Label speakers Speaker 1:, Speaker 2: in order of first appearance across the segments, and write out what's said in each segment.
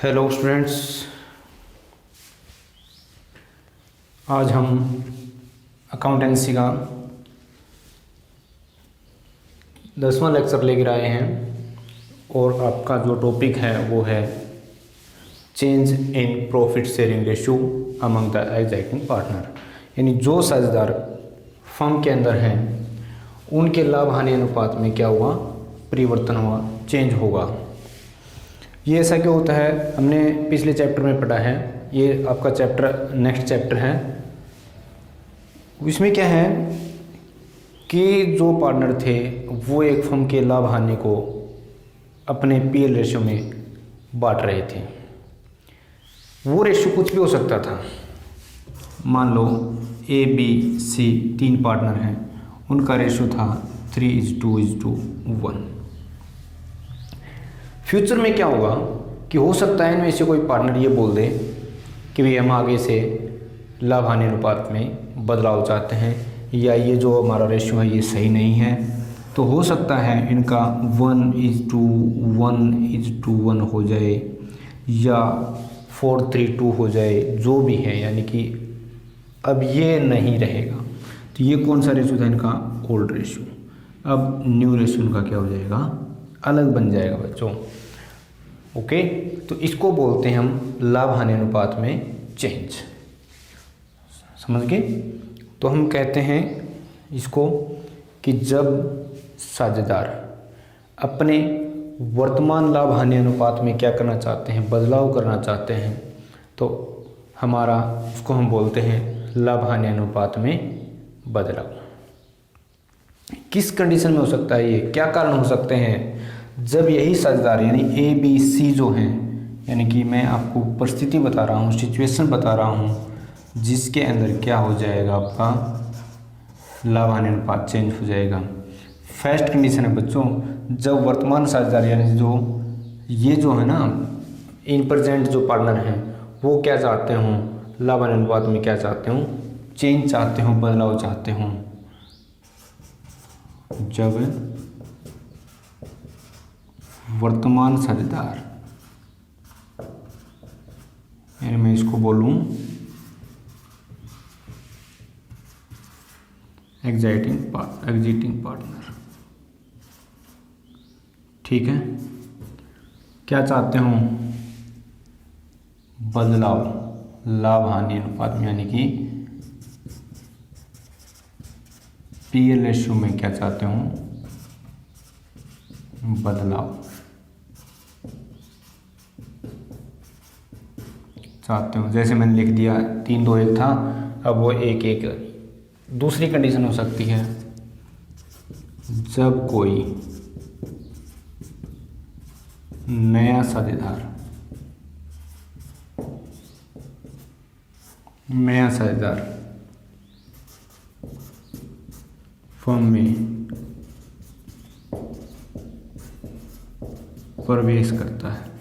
Speaker 1: Hello students, आज हम accountancy का 10वां लेक्चर लेकर आए हैं और आपका जो टॉपिक है वो है change in profit sharing ratio among the executing partner. यानी जो साझेदार फर्म के अंदर हैं उनके लाभ हानि अनुपात में क्या हुआ, परिवर्तन हुआ, चेंज होगा। ये ऐसा क्यों होता है, हमने पिछले चैप्टर में पढ़ा है। ये आपका चैप्टर नेक्स्ट चैप्टर है। इसमें क्या है कि जो पार्टनर थे वो एक फर्म के लाभ हानि को अपने पीएल रेशियो में बांट रहे थे। वो रेशियो कुछ भी हो सकता था। मान लो ए बी सी 3 पार्टनर हैं, उनका रेशियो था 3:1। फ्यूचर में क्या होगा कि हो सकता है इनमें से कोई पार्टनर ये बोल दे कि भाई हम आगे से लाभ हानि अनुपात में बदलाव चाहते हैं, या ये जो हमारा रेशियो है ये सही नहीं है। तो हो सकता है इनका 1:1 हो जाए या 4:3 हो जाए, जो भी है। यानी कि अब ये नहीं रहेगा। तो ये कौन सा रेशियो था इनका, ओल्ड रेशियो। अब न्यू रेशियो इनका क्या हो जाएगा, अलग बन जाएगा बच्चों। ओके, तो इसको बोलते हैं हम लाभ हानि अनुपात में चेंज। समझ गए? तो हम कहते हैं इसको कि जब साझेदार अपने वर्तमान लाभ हानि अनुपात में क्या करना चाहते हैं, बदलाव करना चाहते हैं, तो हमारा उसको हम बोलते हैं लाभ हानि अनुपात में बदलाव। किस कंडीशन में हो सकता है, ये क्या कारण हो सकते हैं? जब यही साझेदार यानी ए बी सी जो हैं, यानी कि मैं आपको परिस्थिति बता रहा हूँ, सिचुएशन बता रहा हूँ, जिसके अंदर क्या हो जाएगा, आपका लाभ हानि अनुपात चेंज हो जाएगा। फर्स्ट कंडीशन है बच्चों, जब वर्तमान साझेदार यानी जो ये जो है ना इन प्रेजेंट जो पार्टनर हैं वो क्या चाहते हों, लाभ हानि अनुपात में क्या चाहते हों, चेंज चाहते हों, बदलाव चाहते हों। जब वर्तमान साझेदार यानी मैं इसको बोलूं एग्जिटिंग पार्टनर, ठीक है, क्या चाहते हो, बदलाव लाभ हानि अनुपात में, यानी कि पीएल रेशियो में क्या चाहते हो, बदलाव चाहते हो। जैसे मैंने लिख दिया 3:2:1 था, अब वो 1:1। दूसरी कंडीशन हो सकती है जब कोई नया साझेदार फर्म में प्रवेश करता है।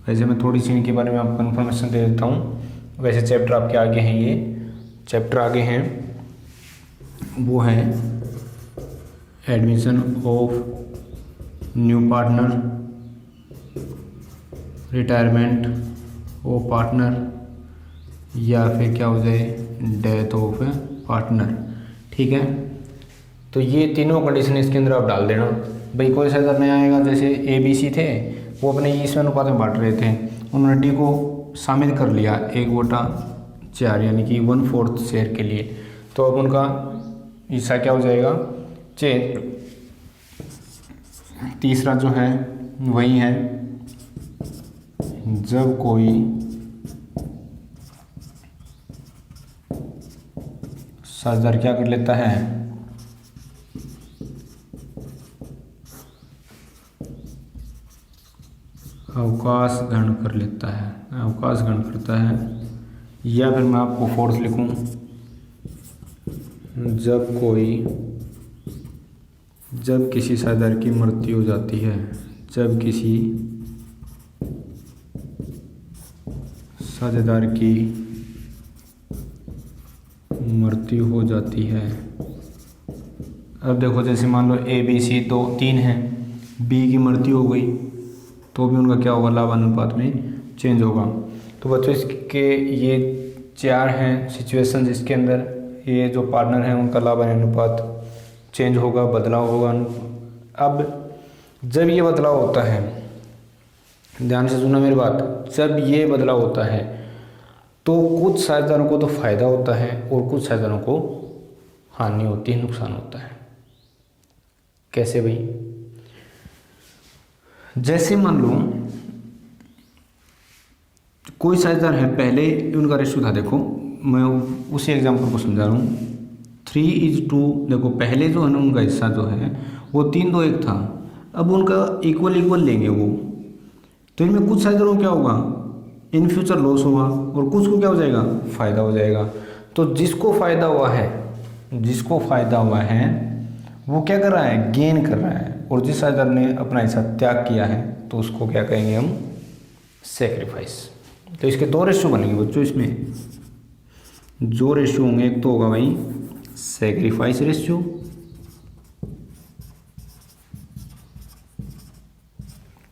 Speaker 1: वैसे मैं थोड़ी सी इनके बारे में आपको इन्फॉर्मेशन दे देता हूँ। वैसे चैप्टर आपके आगे हैं, ये चैप्टर आगे हैं, वो है admission of new partner, retirement of partner, या फिर क्या हो जाए, डेथ ऑफ पार्टनर। ठीक है, तो ये तीनों कंडीशन इसके अंदर आप डाल देना। भाई कोई साझेदार नया आएगा, जैसे ए बी सी थे, वो अपने ईसवें अनुपात में बांट रहे थे, उन्होंने डी को शामिल कर लिया 1/4 यानी कि 1/4 शेयर के लिए। तो अब उनका हिस्सा क्या हो जाएगा, चेंज। तीसरा जो है वही है जब कोई साझेदार क्या कर लेता है, अवकाश ग्रहण कर लेता है, अवकाश ग्रहण करता है। या फिर मैं आपको फोर्थ लिखूं, जब किसी साझेदार की मृत्यु हो जाती है, जब किसी साझेदार की मृत्यु हो जाती है। अब देखो, जैसे मान लो ए बी सी तो 3 हैं, बी की मृत्यु हो गई तो भी उनका क्या होगा, लाभ अनुपात में चेंज होगा। तो बच्चों इसके ये 4 हैं सिचुएशन जिसके अंदर ये जो पार्टनर हैं उनका लाभ अनुपात चेंज होगा, बदलाव होगा। अब जब ये बदलाव होता है, ध्यान से सुनना मेरी बात, जब ये बदलाव होता है तो कुछ साझेदारों को तो फायदा होता है और कुछ साझेदारों को हानि होती है, नुकसान होता है। कैसे भाई? जैसे मान लो कोई साझेदार है, पहले उनका रेशियो था, देखो मैं उसी एग्जांपल को समझा रहा हूँ, 3:2। देखो पहले जो है ना उनका हिस्सा जो है वो 3:2:1 था, अब उनका इक्वल इक्वल लेंगे वो, तो इनमें कुछ साझेदारों क्या होगा, इन फ्यूचर लॉस होगा और कुछ को क्या हो जाएगा, फायदा हो जाएगा। तो जिसको फायदा हुआ है, जिसको फायदा हुआ है वो क्या कर रहा है, गेन कर रहा है, और जिस साझेदार ने अपना हिस्सा त्याग किया है तो उसको क्या कहेंगे हम, सेक्रीफाइस। तो इसके 2 रेशियो बनेंगे बच्चों, इसमें जो रेशियो होंगे, एक तो होगा भाई सेक्रीफाइस रेशियो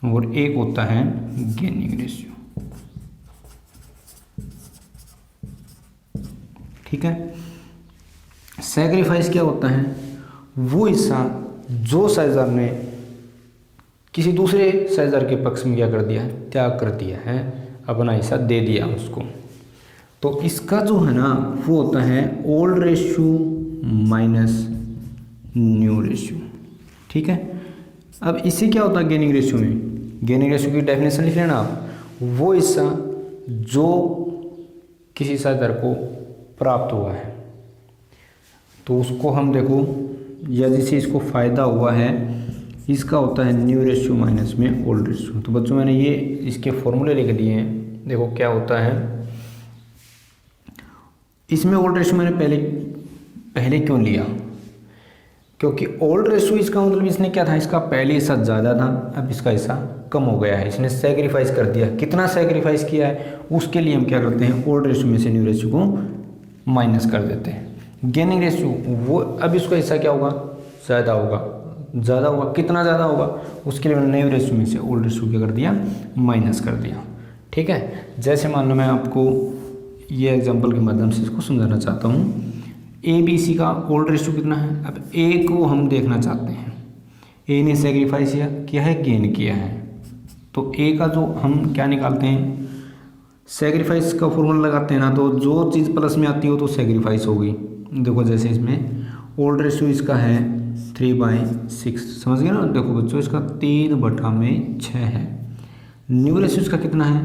Speaker 1: और एक होता है गेनिंग रेशियो। ठीक है। सेक्रीफाइस क्या होता है, वो हिस्सा जो साझेदार ने किसी दूसरे साझेदार के पक्ष में क्या कर दिया है, त्याग कर दिया है, अपना हिस्सा दे दिया उसको। तो इसका जो है ना वो होता है old ratio minus new ratio. ठीक है। अब इससे क्या होता है गेनिंग रेशियो में, गेनिंग रेशियो की डेफिनेशन लिख लेना आप, वो हिस्सा जो किसी साझेदार को प्राप्त हुआ है तो उसको हम देखो, या जिसे इसको फ़ायदा हुआ है, इसका होता है न्यू रेशियो माइनस में ओल्ड रेशियो। तो बच्चों मैंने ये इसके फॉर्मूले लिख दिए हैं, देखो क्या होता है इसमें। ओल्ड रेशियो मैंने पहले क्यों लिया, क्योंकि ओल्ड रेशियो इसका मतलब इसने क्या था, इसका पहले हिस्सा ज़्यादा था, अब इसका हिस्सा कम हो गया है, इसने सेक्रीफाइस कर दिया। कितना सेक्रीफाइस किया है उसके लिए हम क्या करते हैं, ओल्ड रेशियो में से न्यू रेशियो को माइनस कर देते हैं। गेनिंग रेशियो वो अब इसका हिस्सा क्या होगा, ज़्यादा होगा, ज़्यादा होगा, कितना ज़्यादा होगा उसके लिए मैंने न्यू रेशियो में से ओल्ड रेशियो क्या कर दिया, माइनस कर दिया। ठीक है। जैसे मान लो मैं आपको ये एग्जांपल के माध्यम से इसको समझाना चाहता हूँ। ABC का ओल्ड रेशियो कितना है, अब A को हम देखना चाहते हैं, A ने सेक्रीफाइस किया है, गेन किया है, तो A का जो हम क्या निकालते हैं, सेक्रीफाइस का फॉर्मूला लगाते हैं ना, तो जो चीज़ प्लस में आती हो तो सेक्रीफाइस होगी। देखो जैसे इसमें ओल्ड रेशियो इसका है 3/6, समझ गए ना। देखो बच्चों इसका 3/6 है। न्यू रेशियो इसका कितना है,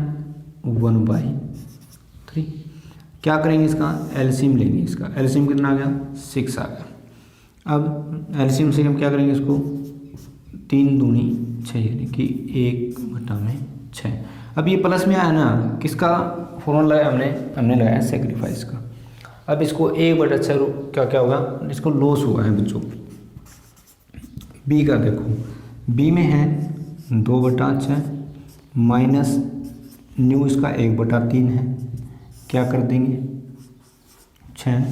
Speaker 1: 1/3। क्या करेंगे, इसका एलसीएम लेंगे, इसका एलसीएम कितना आ गया, 6 आ गया। अब एलसीएम से हम क्या करेंगे, इसको 3 दूनी 6 यानी कि 1/6। अब ये प्लस में आया ना, किसका फॉर्मूला लगाया हमने लगाया सेक्रीफाइस का। अब इसको 1/6 क्या क्या होगा, इसको लॉस हुआ है बच्चों। बी का देखो, बी में है 2/6 माइनस न्यू इसका 1/3 है, क्या कर देंगे 6,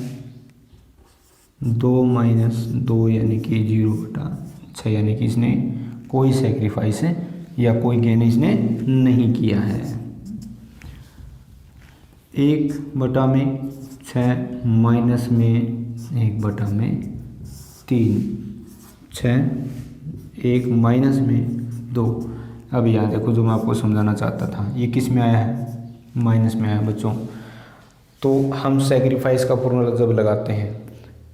Speaker 1: 2 माइनस 2 यानी कि 0/6, यानी कि इसने कोई सेक्रीफाइस है या कोई गेन इसने नहीं किया है। 1/6 माइनस में 1/3, 6, 1 माइनस में 2। अब यहाँ देखो जो मैं आपको समझाना चाहता था, ये किस में आया है, माइनस में आया है बच्चों। तो हम सेक्रीफाइस का फॉर्मूला जब लगाते हैं,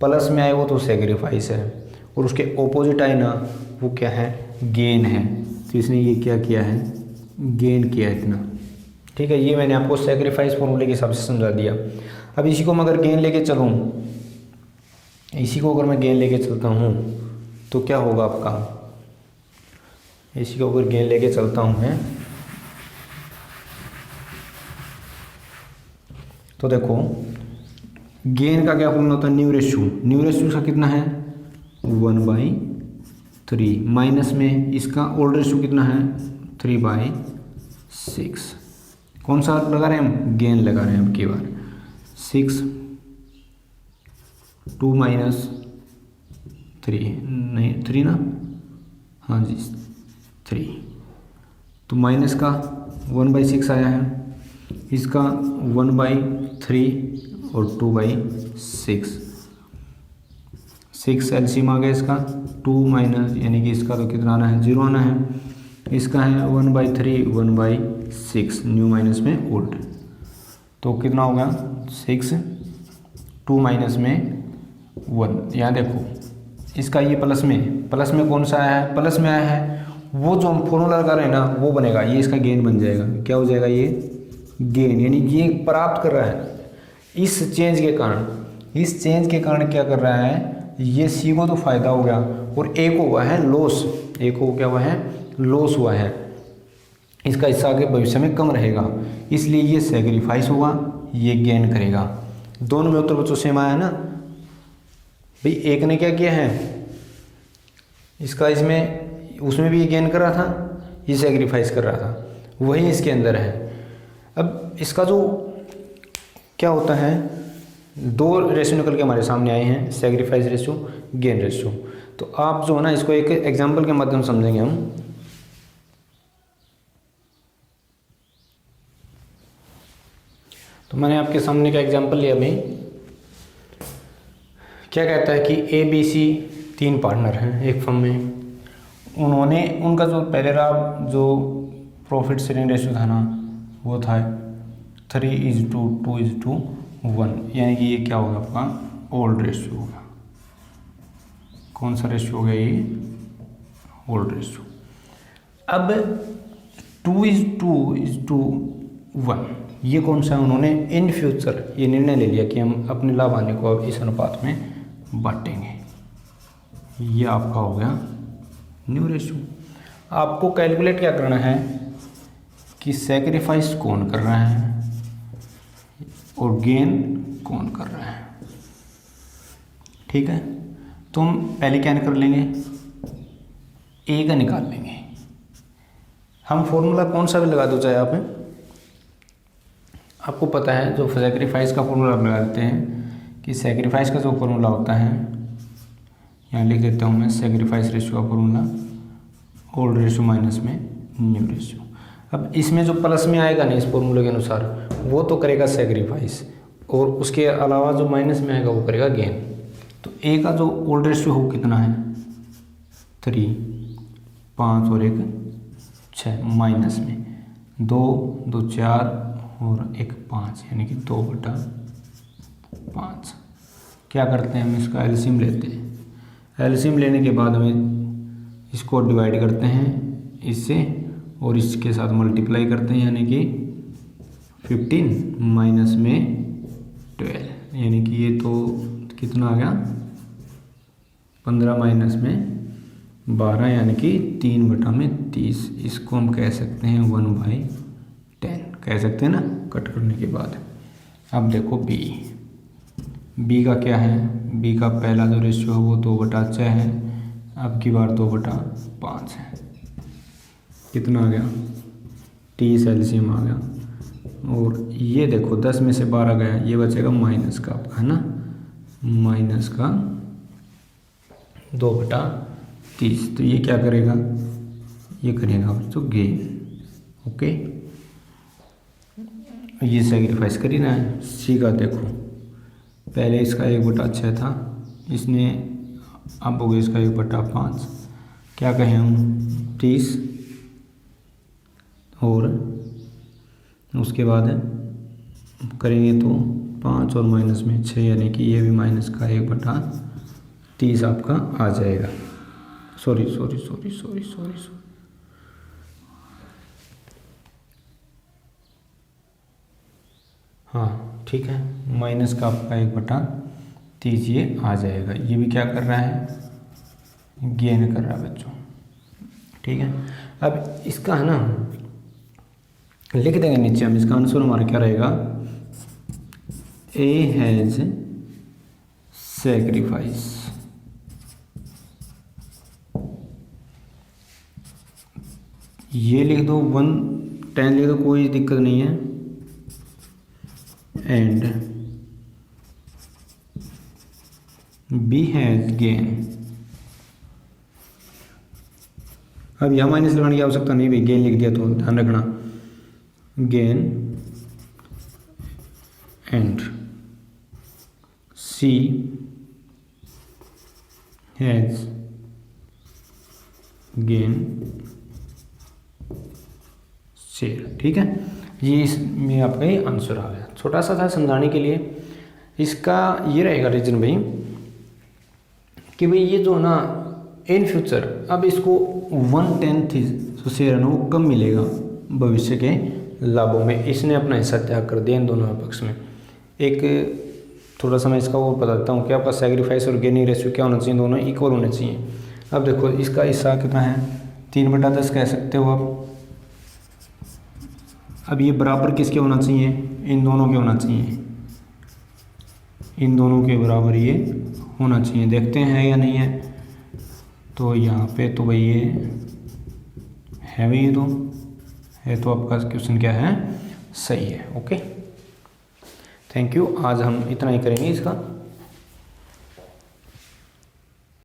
Speaker 1: प्लस में आए वो तो सेक्रीफाइस है, और उसके ऑपोजिट आए ना वो क्या है, गेन है। तो इसने ये क्या किया है, गेन किया इतना। ठीक है, ये मैंने आपको सेक्रीफाइस फॉर्मूले के हिसाब से समझा दिया। अब इसी को मैं अगर गेन लेके चलूँ, इसी को अगर मैं गेन लेके चलता हूँ तो क्या होगा आपका, इसी को अगर गेन लेके चलता हूँ मैं, तो देखो गेन का क्या फॉर्मूला होता है, न्यू रेशियो। न्यू रेशियो का कितना है 1/3 माइनस में इसका ओल्ड रेशियो कितना है 3/6। कौन सा लगा रहे हैं हम, गेन लगा रहे हैं अब की बार। 6 2 माइनस 3 नहीं 3 ना, हाँ जी 3, तो माइनस का 1/6 आया है, इसका 1/3 और 2/6, 6 एलसीएम आ गया इसका, 2 माइनस यानी कि इसका तो कितना आना है, 0 आना है, इसका है 1/3 1/6, न्यू माइनस में ओल्ड, तो कितना होगा 6, 2 माइनस में 1। यहाँ देखो इसका ये प्लस में कौन सा आया है, प्लस में आया है, वो जो हम फॉर्मूला लगा रहे हैं ना वो बनेगा, ये इसका गेन बन जाएगा, क्या हो जाएगा ये गेन, यानी ये प्राप्त कर रहा है इस चेंज के कारण, इस चेंज के कारण क्या कर रहा है, ये सी को तो फायदा हो गया और ए को हुआ है लॉस, ए को क्या हुआ है, लॉस हुआ है, इसका हिस्सा आगे भविष्य में कम रहेगा, इसलिए ये सेक्रीफाइस होगा, ये गेन करेगा। दोनों में उत्तर बच्चों सेम आया ना भाई, एक ने क्या किया है, इसका इसमें उसमें भी ये गेन कर रहा था, ये सेक्रीफाइस कर रहा था, वही इसके अंदर है। अब इसका जो क्या होता है, 2 रेशियो निकल के हमारे सामने आए हैं, सेक्रीफाइस रेशियो, गेन रेशियो। तो आप जो है ना इसको एक एग्जांपल के माध्यम से समझेंगे हम। तो मैंने आपके सामने का एग्जांपल लिया भाई, क्या कहता है कि ABC 3 पार्टनर हैं एक फर्म में, उन्होंने उनका जो पहले रहा जो प्रॉफिट शेयरिंग रेशियो था ना वो था 3:2:1, यानी कि ये क्या होगा आपका ओल्ड रेशियो होगा। कौन सा रेशियो हो गया ये, ओल्ड रेशियो। अब 2:1 ये कौन सा है, उन्होंने इन फ्यूचर ये निर्णय ले लिया कि हम अपने लाभ आने को अब इस अनुपात में बांटेंगे, ये आपका हो गया न्यू रेशियो। आपको कैलकुलेट क्या करना है कि सेक्रीफाइस कौन कर रहा है और गेन कौन कर रहा है, ठीक है। तो हम पहले क्या कर लेंगे, ए का निकाल लेंगे। हम फॉर्मूला कौन सा भी लगा दो चाहे आपको पता है, जो सेक्रीफाइस का फॉर्मूला आप लगा देते हैं कि सेक्रीफाइस का जो फॉर्मूला होता है, यहाँ लिख देता हूँ मैं, सेक्रीफाइस रेशियो का फॉर्मूला ओल्ड रेशियो माइनस में न्यू रेशियो। अब इसमें जो प्लस में आएगा ना इस फॉर्मूले के अनुसार वो तो करेगा सेक्रीफाइस, और उसके अलावा जो माइनस में आएगा वो करेगा गेन। तो ए का जो ओल्ड रेशियो हो कितना है 3, 5 और 1 6, माइनस में 2 2 4 और 1 5, यानी कि 2/5। क्या करते हैं हम इसका एलसीएम लेते हैं, एलसीएम लेने के बाद में इसको डिवाइड करते हैं इससे और इसके साथ मल्टीप्लाई करते हैं, यानी कि 15 माइनस में 12, यानी कि ये तो कितना आ गया 15 माइनस में 12, यानी कि 3/30। इसको हम कह सकते हैं 1/10 कह सकते हैं ना कट करने के बाद। अब देखो बी का क्या है, बी का पहला जो रेशियो है वो 2/6 है, अब की बार 2/5 है, कितना आ गया 30 एलसीएम आ गया। और ये देखो 10 में से 12 गया, ये बचेगा माइनस का आपका, है ना, माइनस का 2/30। तो ये क्या करेगा, ये करेगा तो गेन, ओके। ये सेक्रीफाइस कर ही ना है। सी का देखो पहले इसका 1/6 था, इसने अब हो गया इसका 1/5, क्या कहें हम 30, और उसके बाद करेंगे तो 5 और माइनस में 6, यानी कि ये भी माइनस का 1/30 आपका आ जाएगा। सॉरी हाँ ठीक है, माइनस का आपका 1/30 ये आ जाएगा। ये भी क्या कर रहा है, गेन कर रहा है बच्चों, ठीक है। अब इसका है ना लिख देंगे नीचे हम, इसका आंसर हमारा क्या रहेगा, ए हैज़ सेक्रीफाइस, ये लिख दो 110 लिख दो, कोई दिक्कत नहीं है, एंड बी हैज़ गेन अब यहाँ माइनस लगाने की आवश्यकता नहीं भाई, गेन लिख दिया तो ध्यान रखना, gain and C has gain share. ठीक है, ये इसमें आपका ये आंसर आ गया। छोटा सा था समझाने के लिए। इसका ये रहेगा रीजन भाई कि भाई ये जो ना इन फ्यूचर अब इसको 1/10 जो शेयर है ना वो कम मिलेगा भविष्य के लाभों में। इसने अपना हिस्सा त्याग कर दिया इन दोनों पक्ष में। एक थोड़ा सा मैं इसका और बता देता हूँ कि आपका सैक्रिफाइस और गेनिंग रेशियो क्या होना चाहिए, दोनों इक्वल होने चाहिए। अब देखो इसका हिस्सा कितना है, 3/10 कह सकते हो आप। अब ये बराबर किसके होना चाहिए, इन दोनों के होना चाहिए, इन दोनों के बराबर ये होना चाहिए। देखते हैं या नहीं है, तो यहाँ पे तो भाई ये है भाई, ये तो है, तो आपका क्वेश्चन क्या है, सही है। Okay, thank you. आज हम इतना ही करेंगे इसका।